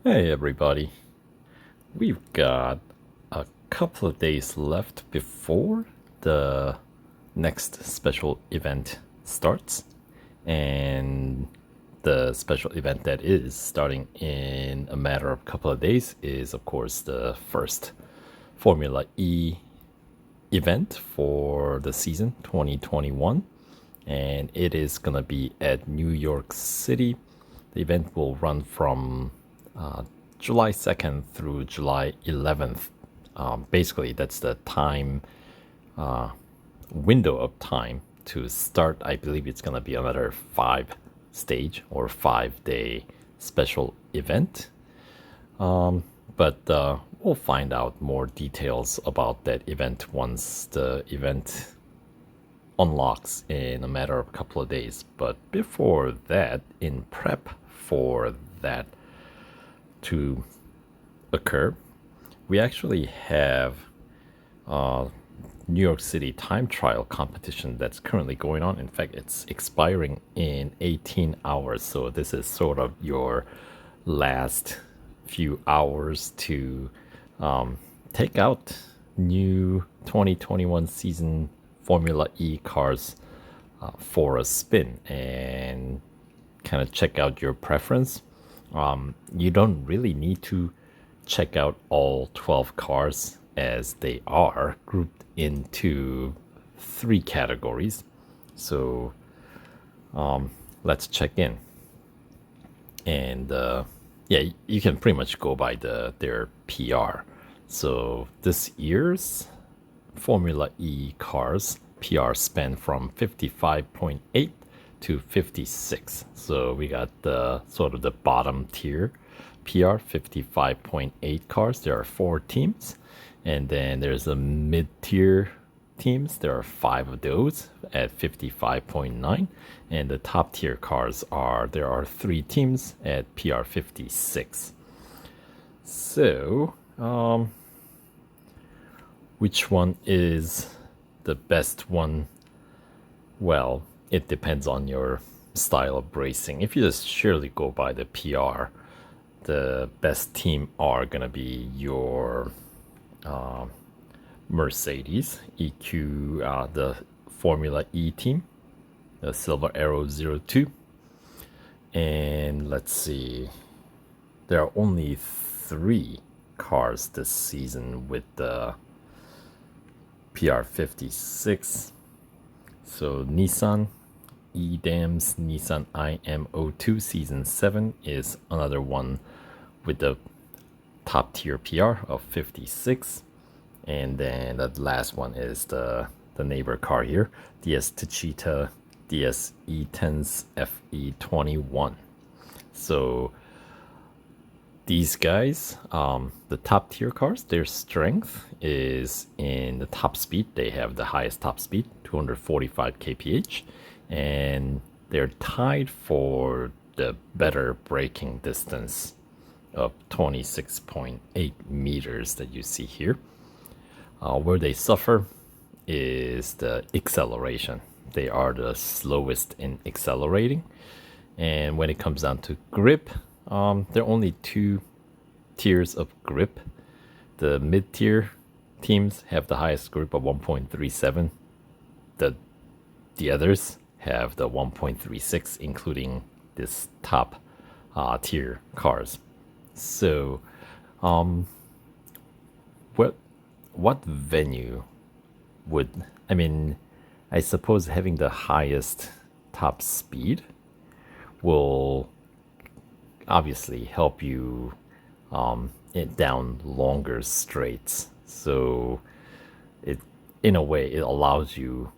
Hey everybody, we've got a couple of days left before the next special event starts, and the special event that is starting in a matter of a couple of days is, of course, the first Formula E event for the season 2021, and it is going to be at New York City. The event will run from July 2nd through July 11th. Basically, that's the time window of time to start. I believe it's going to be another 5 stage or 5 day special event. But we'll find out more details about that event once the event unlocks in a matter of a couple of days. But before that, in prep for that to occur, we actually have a New York City time trial competition that's currently going on. In fact, it's expiring in 18 hours. So this is sort of your last few hours to take out new 2021 season Formula E cars for a spin and kind of check out your preference. You don't really need to check out all 12 cars as they are grouped into 3 categories. So let's check in. And yeah, you can pretty much go by their PR. So this year's Formula E cars PR span from 55.8 to 56. So we got the sort of the bottom tier PR, 55.8 cars. There are 4 teams. And then there's a mid tier teams. There are 5 of those at 55.9. And the top tier cars there are 3 teams at PR 56. So, which one is the best one? Well, it depends on your style of racing. If you just surely go by the PR, the best team are gonna be your Mercedes EQ, the Formula E team, the Silver Arrow 02. And let's see, there are only 3 cars this season with the PR 56. So Nissan e.dams Nissan IM02 Season 7 is another one with the top tier PR of 56. And then the last one is the neighbor car here, DS TECHEETAH DS E10s FE21. So these guys, the top tier cars, their strength is in the top speed. They have the highest top speed, 245 kph, and they're tied for the better braking distance of 26.8 meters that you see here. Where they suffer is the acceleration. They are the slowest in accelerating. And when it comes down to grip, there are only 2 tiers of grip. The mid-tier teams have the highest grip of 1.37. The others have the 1.36, including this top tier cars. So, what venue would, I suppose having the highest top speed will obviously help you down longer straights. So in a way, it allows you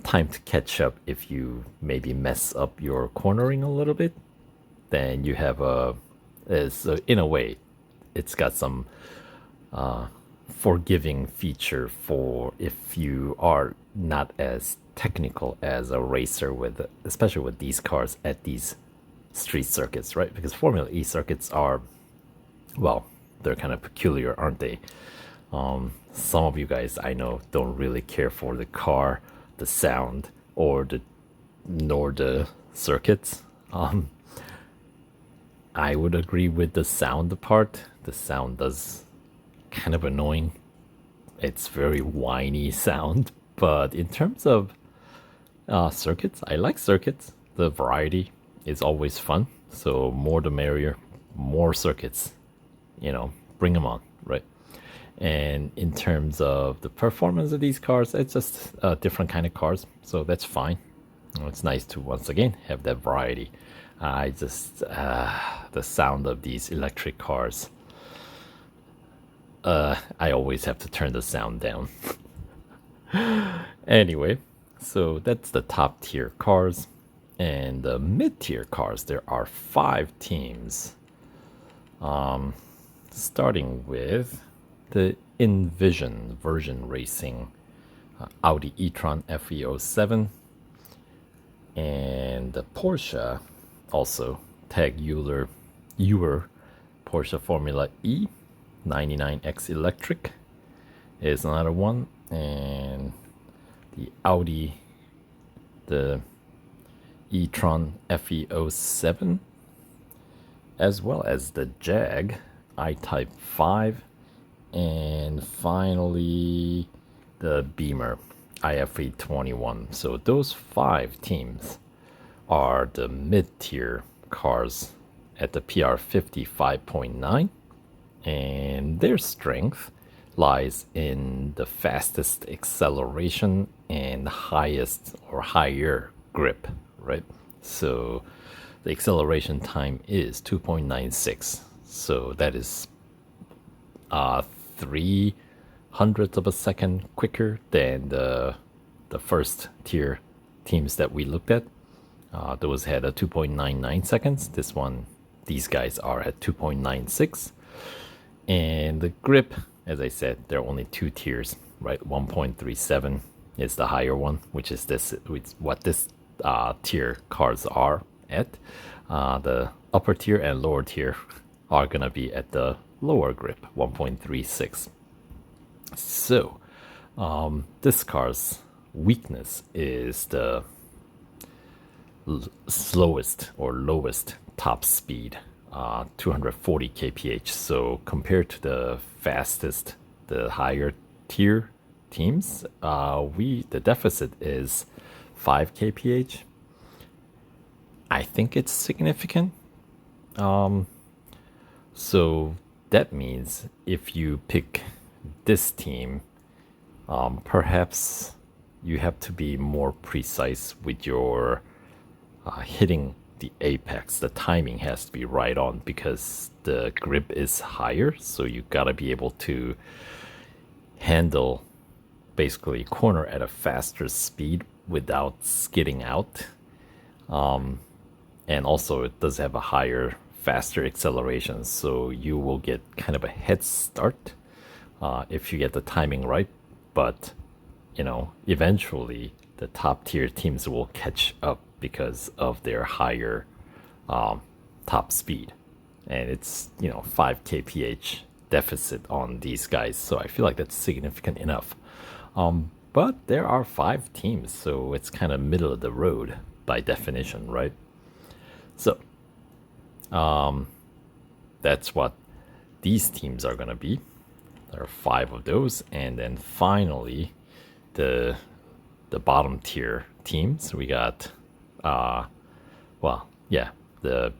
time to catch up. If you maybe mess up your cornering a little bit, then you have so in a way, it's got some forgiving feature for if you are not as technical as a racer, especially with these cars at these street circuits, right? Because Formula E circuits are, well, they're kind of peculiar, aren't they? Some of you guys I know don't really care for the car, the sound, nor the circuits. I would agree with the sound part. The sound does kind of annoying. It's very whiny sound. But in terms of circuits, I like circuits. The variety is always fun. So more the merrier, more circuits. Bring them on, right? And in terms of the performance of these cars, it's just different kind of cars, so that's fine. It's nice to once again have that variety. I just the sound of these electric cars. I always have to turn the sound down. Anyway, so that's the top tier cars. And the mid tier cars, there are 5 teams. Starting with the Envision version racing, Audi e-tron FE07, and the Porsche, also Heuer Porsche Formula E 99X Electric is another one, and the Audi, the e-tron FE07, as well as the Jag I-Type 5, and finally the Beamer IFE21. So those 5 teams are the mid-tier cars at the PR 55.9, and their strength lies in the fastest acceleration and highest or higher grip, right? So the acceleration time is 2.96. So that is 300ths of a second quicker than the first tier teams that we looked at. Those had a 2.99 seconds. These guys are at 2.96. And the grip, as I said, there are only 2 tiers, right? 1.37 is the higher one, which is what this tier cars are at. The upper tier and lower tier are gonna be at the lower grip, 1.36. So this car's weakness is the slowest or lowest top speed, 240 kph. So compared to the fastest, the higher tier teams, the deficit is 5 kph. I think it's significant. So that means if you pick this team, perhaps you have to be more precise with your hitting the apex. The timing has to be right on because the grip is higher. So you gotta be able to handle basically corner at a faster speed without skidding out. And also it does have a higher, faster acceleration, so you will get kind of a head start if you get the timing right. But eventually the top tier teams will catch up because of their higher top speed, and it's 5 kph deficit on these guys. So I feel like that's significant enough. But there are 5 teams, so it's kind of middle of the road by definition, right? So that's what these teams are gonna be. There are 5 of those, and then finally the bottom tier teams. We got the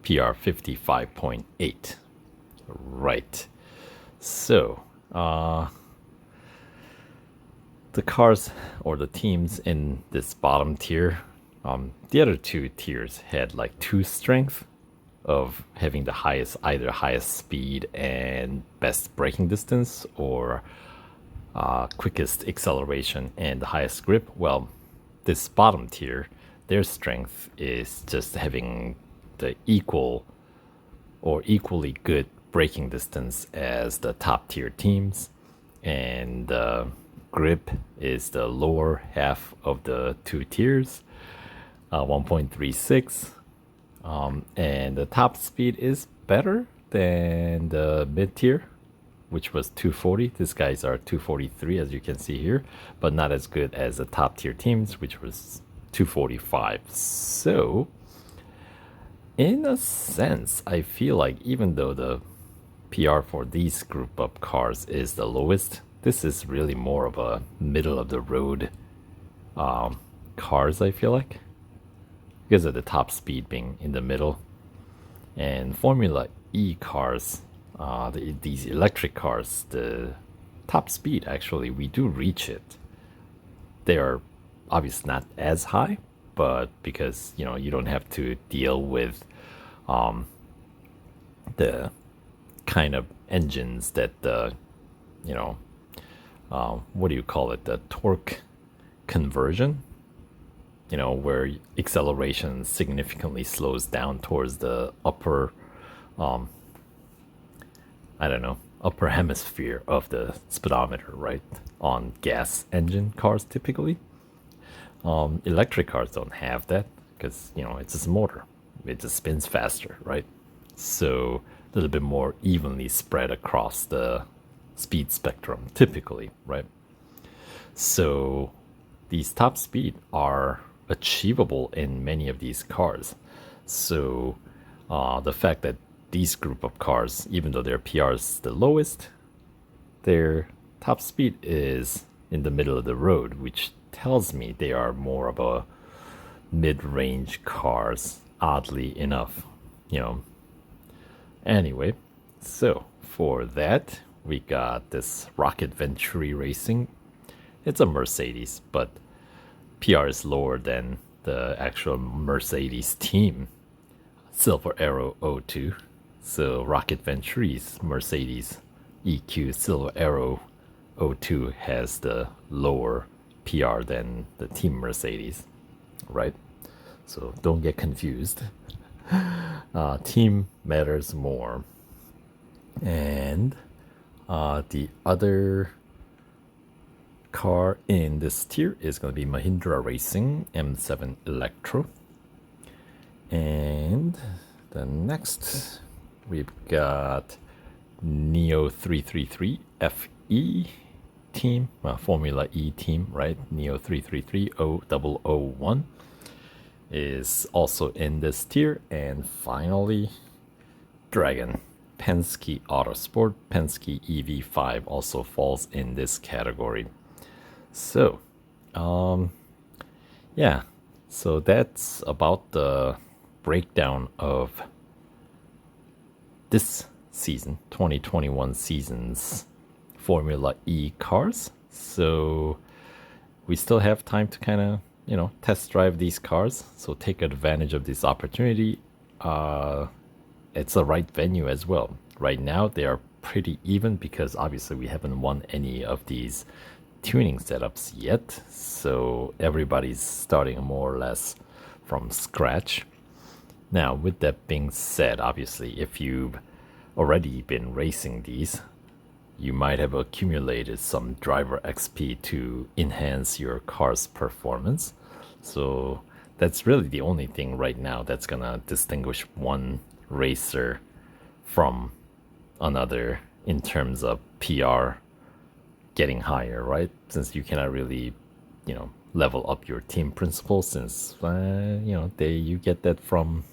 PR 55.8, right? So the cars or the teams in this bottom tier, the other 2 tiers had like 2 strength of having the highest speed and best braking distance, or quickest acceleration and the highest grip. Well, this bottom tier, their strength is just having the equal or equally good braking distance as the top tier teams, and the grip is the lower half of the 2 tiers, 1.36. And the top speed is better than the mid tier, which was 240. These guys are 243, as you can see here, but not as good as the top tier teams, which was 245. So In a sense, I feel like even though the PR for these group of cars is the lowest, this is really more of a middle of the road cars, I feel like, because of the top speed being in the middle. And Formula E cars, these electric cars, the top speed actually, we do reach it. They are obviously not as high, but because you don't have to deal with the kind of engines that the you know what do you call it, the torque conversion, where acceleration significantly slows down towards the upper I don't know, upper hemisphere of the speedometer, right? On gas engine cars typically. Electric cars don't have that because, it's just a motor. It just spins faster, right? So a little bit more evenly spread across the speed spectrum typically, right? So these top speed are achievable in many of these cars. So the fact that these group of cars, even though their PR is the lowest, their top speed is in the middle of the road, which tells me they are more of a mid-range cars, oddly enough. Anyway, so for that, we got this Rocket Venturi Racing. It's a Mercedes, but PR is lower than the actual Mercedes team, Silver Arrow O2. So Rocket Venturi's Mercedes EQ Silver Arrow O2 has the lower PR than the Team Mercedes, right? So don't get confused. Team matters more. And the other car in this tier is going to be Mahindra Racing M7 Electro. And the next, we've got Neo 333 FE team, Formula E team, right? Neo 333 0001 is also in this tier. And finally, Dragon Penske Autosport Penske EV5 also falls in this category. So, yeah, so that's about the breakdown of this season, 2021 season's Formula E cars. So we still have time to kind of, test drive these cars. So take advantage of this opportunity. It's the right venue as well. Right now, they are pretty even because obviously we haven't won any of these tuning setups yet. So everybody's starting more or less from scratch. Now, with that being said, obviously, if you've already been racing these, you might have accumulated some driver XP to enhance your car's performance. So that's really the only thing right now that's gonna distinguish one racer from another in terms of PR getting higher, right? Since you cannot really, level up your team principles, since you get that from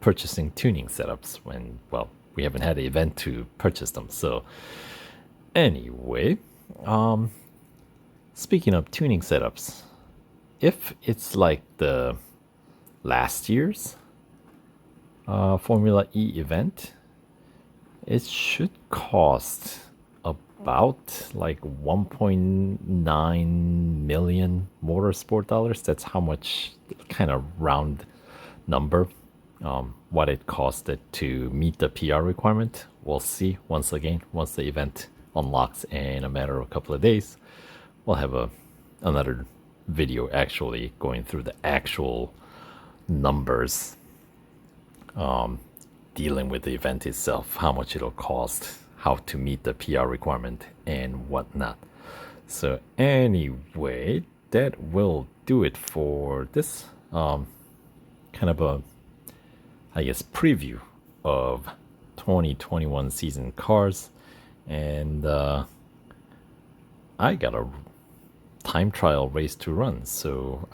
purchasing tuning setups when, well, we haven't had an event to purchase them. So anyway, speaking of tuning setups, if it's like the last year's Formula E event, it should cost about like 1.9 million motorsport dollars. That's how much, kind of round number, what it costed to meet the PR requirement. We'll see once the event unlocks in a matter of a couple of days. We'll have another video actually going through the actual numbers, dealing with the event itself, how much it'll cost, how to meet the PR requirement, and whatnot. So anyway, that will do it for this kind of a, I guess, preview of 2021 season cars. And I got a time trial race to run. So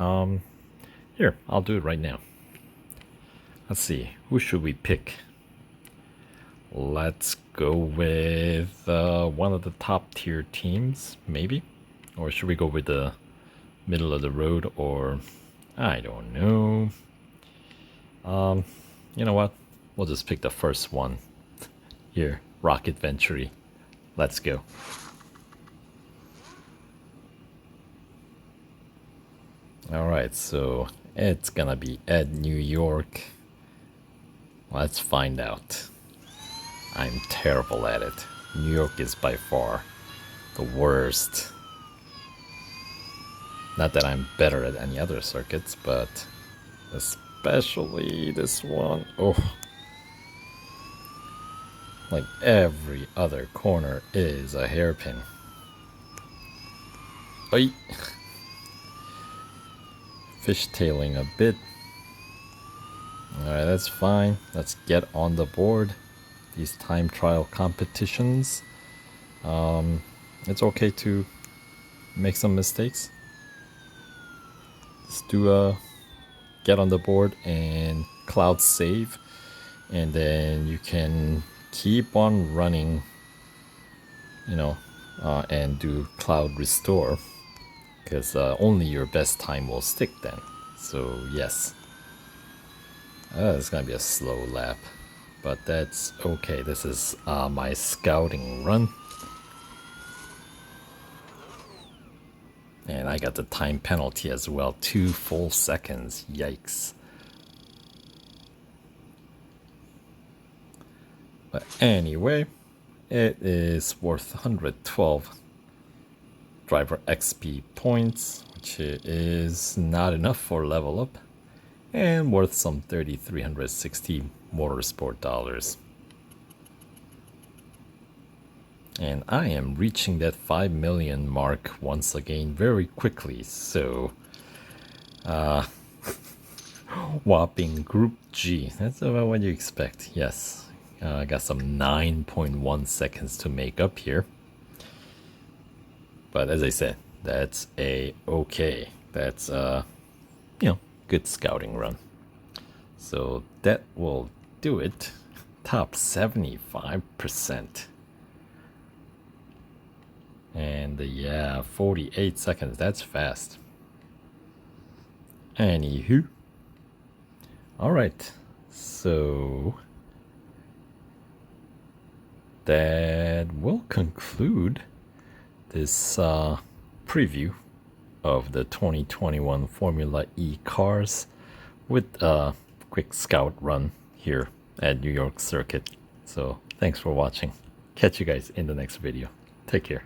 here, I'll do it right now. Let's see, who should we pick? Let's go with one of the top tier teams, maybe? Or should we go with the middle of the road, or I don't know. You know what? We'll just pick the first one. Here, Rocket Venturi. Let's go. Alright, so it's gonna be at New York. Let's find out. I'm terrible at it. New York is by far the worst. Not that I'm better at any other circuits, but especially this one. Oh. Like every other corner is a hairpin. Oi! Fishtailing a bit. Alright, that's fine. Let's get on the board. These time trial competitions. It's okay to make some mistakes. Just do get on the board and cloud save, and then you can keep on running, you know, and do cloud restore, because only your best time will stick then. So yes, it's gonna be a slow lap, but that's okay. This is my scouting run, and I got the time penalty as well, 2 full seconds. Yikes. But anyway, it is worth 112 driver XP points, which is not enough for level up, and worth some 3,360 motorsport dollars. And I am reaching that 5 million mark once again very quickly, so whopping Group G. That's about what you expect. Yes, I got some 9.1 seconds to make up here. But as I said, that's okay. That's good scouting run. So that will do it. Top 75%. And yeah, 48 seconds. That's fast. Anywho. Alright. So that will conclude this preview of the 2021 Formula E cars with a quick scout run here at New York Circuit. So thanks for watching. Catch you guys in the next video. Take care.